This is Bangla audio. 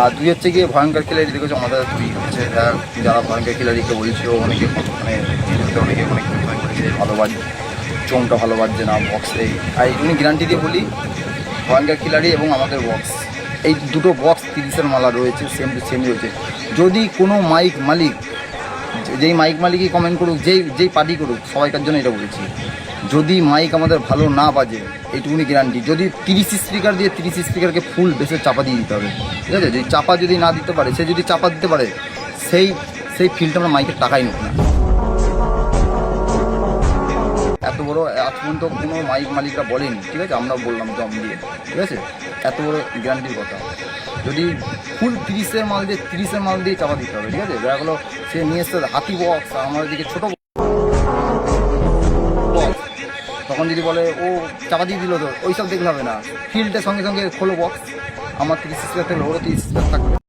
আর দুই হচ্ছে গিয়ে ভয়ঙ্কর খিলাড়ি দেখেছো আমাদের দুই হচ্ছে যারা ভয়ঙ্কর খিলাড়িকে বলছো অনেকে মানে অনেকে অনেক ভয় করেছে ভালো বাজছে, চোংটা ভালো বাজছে না বক্সে। আর এই জন্য গ্যারান্টি দিয়ে বলি ভয়ঙ্কর খিলাড়ি এবং আমাদের বক্স, এই দুটো বক্স 30-এর মালা রয়েছে, সেম টু সেম রয়েছে। যদি কোনো মাইক মালিক, যেই মাইক মালিকই কমেন্ট করুক, যেই পার্টি করুক, সবাইকার জন্য এটা বলেছি, যদি মাইক আমাদের ভালো না বাজে এইটুকুনি গ্যারান্টি, যদি 30 স্পিকার দিয়ে 30 স্পিকারকে ফুল বেসে চাপা দিয়ে দিতে হবে, ঠিক আছে? যদি চাপা যদি না দিতে পারে, সে যদি চাপা দিতে পারে, সেই ফিলটা আমরা মাইকের টাকাই নেব না। এত বড় আজ পর্যন্ত কোনো মাইক মালিকরা বলেনি, ঠিক আছে? আমরা বললাম দম দিয়ে, ঠিক আছে? এত বড় গ্যারান্টির কথা। যদি ফুল 30-এর মাল দিয়ে 30-এর মাল দিয়ে চাপা দিতে হবে, ঠিক আছে? দেখা গেলো সে নিয়ে এসছে হাতি বক্স আর আমার দিকে ছোটো বক্স, তখন যদি বলে ও চাপা দিয়ে দিল, তো ওইসব দেখলে হবে না। ফিল্ডের সঙ্গে সঙ্গে খোলো বক্স, আমার 30 স্পিকার থাকলে ওরও 30 স্পিকার থাকবে।